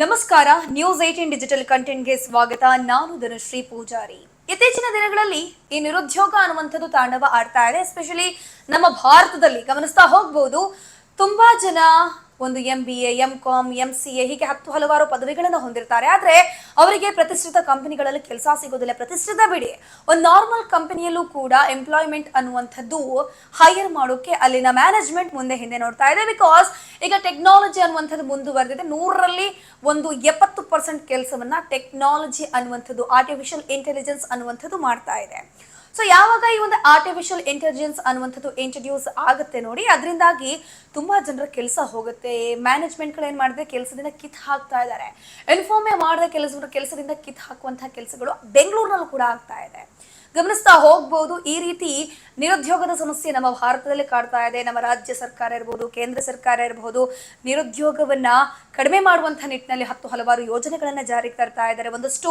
ನಮಸ್ಕಾರ. News 18 digital ಕಂಟೆಂಟ್ಗೆ ಸ್ವಾಗತ. ನಾನು ಧನುಶ್ರೀ ಪೂಜಾರಿ. ಇತ್ತೀಚಿನ ದಿನಗಳಲ್ಲಿ ಈ ನಿರುದ್ಯೋಗ ಅನ್ನುವಂಥದ್ದು ತಾಂಡವ ಆಡ್ತಾ ಇದೆ. ಎಸ್ಪೆಷಲಿ ನಮ್ಮ ಭಾರತದಲ್ಲಿ ಗಮನಿಸ್ತಾ ಹೋಗ್ಬೋದು. ತುಂಬಾ ಜನ ಒಂದು MBA, MCom, MCA ಹೀಗೆ ಹಲವಾರು ಪದವಿಗಳನ್ನು ಹೊಂದಿರ್ತಾರೆ. ಆದ್ರೆ ಅವರಿಗೆ ಪ್ರತಿಷ್ಠಿತ ಕಂಪನಿಗಳಲ್ಲಿ ಕೆಲಸ ಸಿಗೋದಿಲ್ಲ. ಪ್ರತಿಷ್ಠಿತ ಬಿಡಿ, ಒಂದು ನಾರ್ಮಲ್ ಕಂಪನಿಯಲ್ಲೂ ಕೂಡ ಎಂಪ್ಲಾಯ್ಮೆಂಟ್ ಅನ್ನುವಂಥದ್ದು ಹೈಯರ್ ಮಾಡೋಕೆ ಅಲ್ಲಿನ ಮ್ಯಾನೇಜ್ಮೆಂಟ್ ಮುಂದೆ ಹಿಂದೆ ನೋಡ್ತಾ ಇದೆ. ಬಿಕಾಸ್ ಈಗ ಟೆಕ್ನಾಲಜಿ ಅನ್ನುವಂಥದ್ದು ಮುಂದುವರೆದಿದೆ. 100ರಲ್ಲಿ ಒಂದು 70% ಕೆಲಸವನ್ನ ಟೆಕ್ನಾಲಜಿ ಅನ್ನುವಂಥದ್ದು, ಆರ್ಟಿಫಿಷಿಯಲ್ ಇಂಟೆಲಿಜೆನ್ಸ್ ಅನ್ನುವಂಥದ್ದು ಮಾಡ್ತಾ ಇದೆ. ಸೊ ಯಾವಾಗ ಈ ಒಂದು ಆರ್ಟಿಫಿಷಿಯಲ್ ಇಂಟೆಲಿಜೆನ್ಸ್ ಅನ್ನುವಂಥದ್ದು ಇಂಟ್ರಡ್ಯೂಸ್ ಆಗುತ್ತೆ ನೋಡಿ, ಅದರಿಂದಾಗಿ ತುಂಬಾ ಜನರ ಕೆಲಸ ಹೋಗುತ್ತೆ. ಮ್ಯಾನೇಜ್ಮೆಂಟ್ಗಳು ಏನ್ ಮಾಡಿದ್ರೆ ಕೆಲಸದಿಂದ ಕಿತ್ ಹಾಕ್ತಾ ಇದ್ದಾರೆ. ಇನ್ಫಾರ್ಮೇ ಮಾಡದೆ ಕೆಲಸದಿಂದ ಕಿತ್ ಹಾಕುವಂತಹ ಕೆಲಸಗಳು ಬೆಂಗಳೂರಿನಲ್ಲೂ ಕೂಡ ಆಗ್ತಾ ಇದೆ. ಗಮನಿಸ್ತಾ ಹೋಗ್ಬೋದು. ಈ ರೀತಿ ನಿರುದ್ಯೋಗದ ಸಮಸ್ಯೆ ನಮ್ಮ ಭಾರತದಲ್ಲಿ ಕಾಡ್ತಾ ಇದೆ. ನಮ್ಮ ರಾಜ್ಯ ಸರ್ಕಾರ ಇರಬಹುದು, ಕೇಂದ್ರ ಸರ್ಕಾರ ಇರಬಹುದು, ನಿರುದ್ಯೋಗವನ್ನ ಕಡಿಮೆ ಮಾಡುವಂತಹ ನಿಟ್ಟಿನಲ್ಲಿ ಹಲವಾರು ಯೋಜನೆಗಳನ್ನ ಜಾರಿಗೆ ತರ್ತಾ ಇದ್ದಾರೆ. ಒಂದಷ್ಟು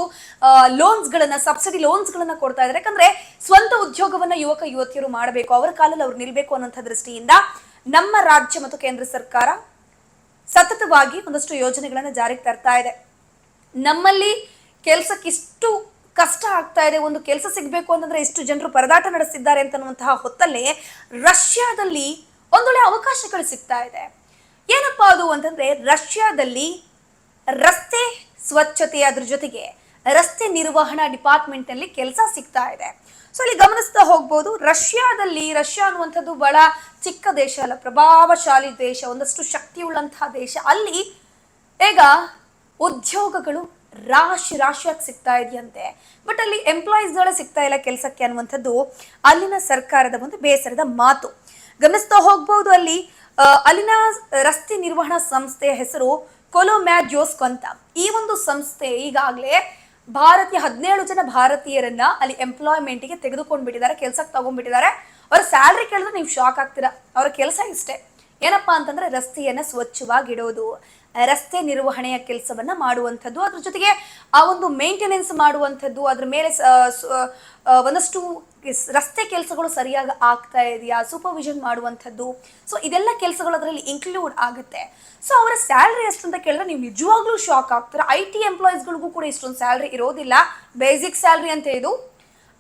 ಲೋನ್ಸ್ಗಳನ್ನ, ಸಬ್ಸಿಡಿ ಲೋನ್ಸ್ಗಳನ್ನ ಕೊಡ್ತಾ ಇದ್ದಾರೆ. ಯಾಕಂದ್ರೆ ಸ್ವಂತ ಉದ್ಯೋಗವನ್ನ ಯುವಕ ಯುವತಿಯರು ಮಾಡಬೇಕು, ಅವರ ಕಾಲಲ್ಲಿ ಅವ್ರು ನಿಲ್ಬೇಕು ಅನ್ನುವಂಥ ದೃಷ್ಟಿಯಿಂದ ನಮ್ಮ ರಾಜ್ಯ ಮತ್ತು ಕೇಂದ್ರ ಸರ್ಕಾರ ಸತತವಾಗಿ ಒಂದಷ್ಟು ಯೋಜನೆಗಳನ್ನ ಜಾರಿಗೆ ತರ್ತಾ ಇದೆ. ನಮ್ಮಲ್ಲಿ ಕೆಲ್ಸಕ್ಕಿಷ್ಟು ಕಷ್ಟ ಆಗ್ತಾ ಇದೆ, ಒಂದು ಕೆಲಸ ಸಿಗಬೇಕು ಅಂತಂದ್ರೆ ಎಷ್ಟು ಜನರು ಪರದಾಟ ನಡೆಸಿದ್ದಾರೆ ಅಂತನ್ನುವಂತಹ ಹೊತ್ತಲ್ಲೇ ರಷ್ಯಾದಲ್ಲಿ ಒಂದೊಳ್ಳೆ ಅವಕಾಶಗಳು ಸಿಗ್ತಾ ಇದೆ. ಏನಪ್ಪಾ ಅದು ಅಂತಂದ್ರೆ, ರಷ್ಯಾದಲ್ಲಿ ರಸ್ತೆ ಸ್ವಚ್ಛತೆ, ಅದ್ರ ಜೊತೆಗೆ ರಸ್ತೆ ನಿರ್ವಹಣಾ ಡಿಪಾರ್ಟ್ಮೆಂಟ್ ನಲ್ಲಿ ಕೆಲಸ ಸಿಗ್ತಾ ಇದೆ. ಸೊ ಇಲ್ಲಿ ಗಮನಿಸ್ತಾ ಹೋಗ್ಬೋದು. ರಷ್ಯಾ ಅನ್ನುವಂಥದ್ದು ಬಹಳ ಚಿಕ್ಕ ದೇಶ ಅಲ್ಲ, ಪ್ರಭಾವಶಾಲಿ ದೇಶ, ಒಂದಷ್ಟು ಶಕ್ತಿಯುಳ್ಳಂತಹ ದೇಶ. ಅಲ್ಲಿ ಈಗ ಉದ್ಯೋಗಗಳು ರಾಶಿಯಾಗಿ ಸಿಗ್ತಾ ಇದೆಯಂತೆ. ಬಟ್ ಅಲ್ಲಿ ಎಂಪ್ಲಾಯೀಸ್ಗಳೇ ಸಿಗ್ತಾ ಇಲ್ಲ ಕೆಲಸಕ್ಕೆ ಅನ್ನುವಂಥದ್ದು ಅಲ್ಲಿನ ಸರ್ಕಾರದ ಒಂದು ಬೇಸರದ ಮಾತು. ಗಮನಿಸ್ತಾ ಹೋಗ್ಬಹುದು. ಅಲ್ಲಿನ ರಸ್ತೆ ನಿರ್ವಹಣಾ ಸಂಸ್ಥೆಯ ಹೆಸರು ಕೊಲೊಮ್ಯಾಜೋಸ್ಕ್ ಅಂತ. ಈ ಒಂದು ಸಂಸ್ಥೆ ಈಗಾಗಲೇ 17 ಜನ ಭಾರತೀಯರನ್ನ ಅಲ್ಲಿ ಎಂಪ್ಲಾಯ್ಮೆಂಟ್ಗೆ ತೆಗೆದುಕೊಂಡು ಬಿಟ್ಟಿದ್ದಾರೆ, ಕೆಲ್ಸಕ್ಕೆ ತಗೊಂಡ್ಬಿಟ್ಟಿದ್ದಾರೆ. ಅವ್ರ ಸ್ಯಾಲ್ರಿ ಕೇಳಿದ್ರೆ ನೀವು ಶಾಕ್ ಆಗ್ತೀರಾ. ಅವರ ಕೆಲಸ ಇಷ್ಟೇ, ಏನಪ್ಪಾ ಅಂತಂದ್ರೆ ರಸ್ತೆಯನ್ನ ಸ್ವಚ್ಛವಾಗಿಡೋದು, ರಸ್ತೆ ನಿರ್ವಹಣೆಯ ಕೆಲಸವನ್ನ ಮಾಡುವಂಥದ್ದು, ಅದ್ರ ಜೊತೆಗೆ ಆ ಒಂದು ಮೇಂಟೆನೆನ್ಸ್ ಮಾಡುವಂಥದ್ದು, ಅದ್ರ ಮೇಲೆ ಒಂದಷ್ಟು ರಸ್ತೆ ಕೆಲಸಗಳು ಸರಿಯಾಗಿ ಆಗ್ತಾ ಇದೆಯಾ ಸೂಪರ್ವಿಷನ್ ಮಾಡುವಂಥದ್ದು. ಸೊ ಇದೆಲ್ಲ ಕೆಲಸಗಳು ಅದರಲ್ಲಿ ಇನ್ಕ್ಲೂಡ್ ಆಗುತ್ತೆ. ಸೊ ಅವರ ಸ್ಯಾಲ್ರಿ ಎಷ್ಟು ಅಂತ ಕೇಳಿದ್ರೆ ನೀವು ನಿಜವಾಗ್ಲೂ ಶಾಕ್ ಆಗ್ತೀರಾ. IT ಎಂಪ್ಲಾಯೀಸ್ಗಳಿಗೂ ಕೂಡ ಇಷ್ಟೊಂದು ಸ್ಯಾಲ್ರಿ ಇರೋದಿಲ್ಲ, ಬೇಸಿಕ್ ಸ್ಯಾಲ್ರಿ ಅಂತ ಇದು.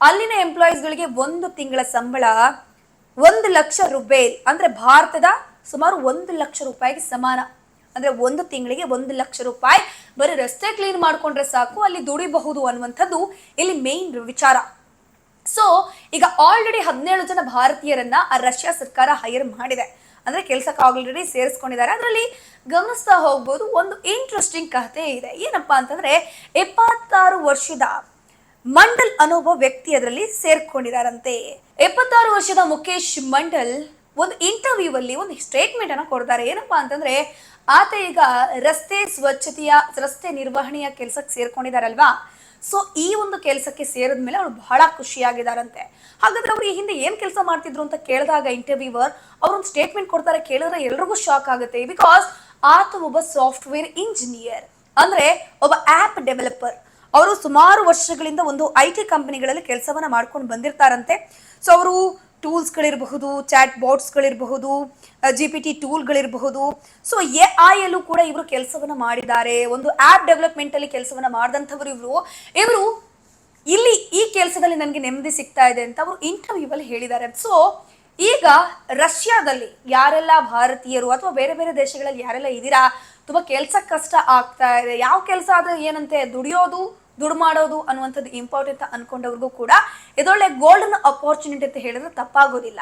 ಅಲ್ಲಿನ ಎಂಪ್ಲಾಯೀಸ್ಗಳಿಗೆ ಒಂದು ತಿಂಗಳ ಸಂಬಳ 1 ಲಕ್ಷ ರೂಪಾಯಿ, ಅಂದ್ರೆ ಭಾರತದ ಸುಮಾರು 1 ಲಕ್ಷ ರೂಪಾಯಿಗೆ ಸಮಾನ. ಅಂದ್ರೆ ಒಂದು ತಿಂಗಳಿಗೆ 1 ಲಕ್ಷ ರೂಪಾಯಿ ಬರೀ ರಸ್ತೆ ಕ್ಲೀನ್ ಮಾಡ್ಕೊಂಡ್ರೆ ಸಾಕು, ಅಲ್ಲಿ ದುಡಿಬಹುದು ಅನ್ನುವಂಥದ್ದು ಇಲ್ಲಿ ಮೇನ್ ವಿಚಾರ. ಸೊ ಈಗ ಆಲ್ರೆಡಿ 17 ಜನ ಭಾರತೀಯರನ್ನ ಆ ರಷ್ಯಾ ಸರ್ಕಾರ ಹೈರ್ ಮಾಡಿದೆ, ಅಂದ್ರೆ ಕೆಲಸಕ್ಕೆ ಆಲ್ರೆಡಿ ಸೇರಿಸ್ಕೊಂಡಿದ್ದಾರೆ. ಅದರಲ್ಲಿ ಗಮನಿಸ್ತಾ ಹೋಗ್ಬೋದು, ಒಂದು ಇಂಟ್ರೆಸ್ಟಿಂಗ್ ಕಥೆ ಇದೆ. ಏನಪ್ಪಾ ಅಂತಂದ್ರೆ 76 ವರ್ಷದ ಮಂಡಲ್ ಅನ್ನೋ ವ್ಯಕ್ತಿ ಅದರಲ್ಲಿ ಸೇರ್ಕೊಂಡಿದ್ದಾರಂತೆ. 76 ವರ್ಷದ ಮುಖೇಶ್ ಮಂಡಲ್ ಒಂದು ಇಂಟರ್ವ್ಯೂ ಅಲ್ಲಿ ಒಂದು ಸ್ಟೇಟ್ಮೆಂಟ್ ಅನ್ನ ಕೊಡ್ತಾರೆ. ಏನಪ್ಪಾ ಅಂತಂದ್ರೆ, ಆತ ಈಗ ರಸ್ತೆ ನಿರ್ವಹಣೆಯ ಕೆಲಸಕ್ಕೆ ಸೇರ್ಕೊಂಡಿದಾರಲ್ವಾ. ಸೊ ಈ ಒಂದು ಕೆಲಸಕ್ಕೆ ಸೇರಿದ್ಮೇಲೆ ಅವ್ರು ಬಹಳ ಖುಷಿಯಾಗಿದ್ದಾರಂತೆ. ಹಾಗಾದ್ರೆ ಅವ್ರು ಈ ಹಿಂದೆ ಏನ್ ಕೆಲಸ ಮಾಡ್ತಿದ್ರು ಅಂತ ಕೇಳಿದಾಗ ಇಂಟರ್ವ್ಯೂವರ್ ಅವ್ರೊಂದು ಸ್ಟೇಟ್ಮೆಂಟ್ ಕೊಡ್ತಾರೆ. ಕೇಳಿದ್ರೆ ಎಲ್ರಿಗೂ ಶಾಕ್ ಆಗುತ್ತೆ. ಬಿಕಾಸ್ ಆತ ಒಬ್ಬ ಸಾಫ್ಟ್ವೇರ್ ಇಂಜಿನಿಯರ್, ಅಂದ್ರೆ ಒಬ್ಬ ಆಪ್ ಡೆವಲಪರ್. ಅವರು ಸುಮಾರು ವರ್ಷಗಳಿಂದ ಒಂದು IT ಕಂಪನಿಗಳಲ್ಲಿ ಕೆಲಸವನ್ನ ಮಾಡ್ಕೊಂಡು ಬಂದಿರ್ತಾರಂತೆ. ಸೊ ಅವರು ಟೂಲ್ಸ್ಗಳಿರಬಹುದು, ಚಾಟ್ ಬಾಟ್ಸ್ಗಳಿರಬಹುದು, GPT ಟೂಲ್ಗಳಿರಬಹುದು. ಸೊ AI ಅಲ್ಲೂ ಕೂಡ ಇವರು ಕೆಲಸವನ್ನ ಮಾಡಿದ್ದಾರೆ. ಒಂದು ಆಪ್ ಡೆವಲಪ್ಮೆಂಟ್ ಅಲ್ಲಿ ಕೆಲಸವನ್ನ ಮಾಡಿದಂಥವ್ರು ಇವರು ಇಲ್ಲಿ ಈ ಕೆಲಸದಲ್ಲಿ ನನಗೆ ನೆಮ್ಮದಿ ಸಿಗ್ತಾ ಇದೆ ಅಂತ ಅವರು ಇಂಟರ್ವ್ಯೂ ಅಲ್ಲಿ ಹೇಳಿದ್ದಾರೆ. ಸೊ ಈಗ ರಷ್ಯಾದಲ್ಲಿ ಯಾರೆಲ್ಲ ಭಾರತೀಯರು ಅಥವಾ ಬೇರೆ ಬೇರೆ ದೇಶಗಳಲ್ಲಿ ಯಾರೆಲ್ಲ ಇದ್ದೀರಾ, ತುಂಬಾ ಕೆಲಸ ಕಷ್ಟ ಆಗ್ತಾ ಇದೆ, ಯಾವ ಕೆಲಸ ಆದ್ರೆ ಏನಂತೆ ದುಡ್ಡು ಮಾಡೋದು ಅನ್ನುವಂಥದ್ದು ಇಂಪಾರ್ಟೆಂಟ್ ಅನ್ಕೊಂಡವ್ರಿಗೂ ಕೂಡ ಇದೊಳ್ಳೆ ಗೋಲ್ಡನ್ ಅಪಾರ್ಚುನಿಟಿ ಅಂತ ಹೇಳಿದ್ರೆ ತಪ್ಪಾಗೋದಿಲ್ಲ.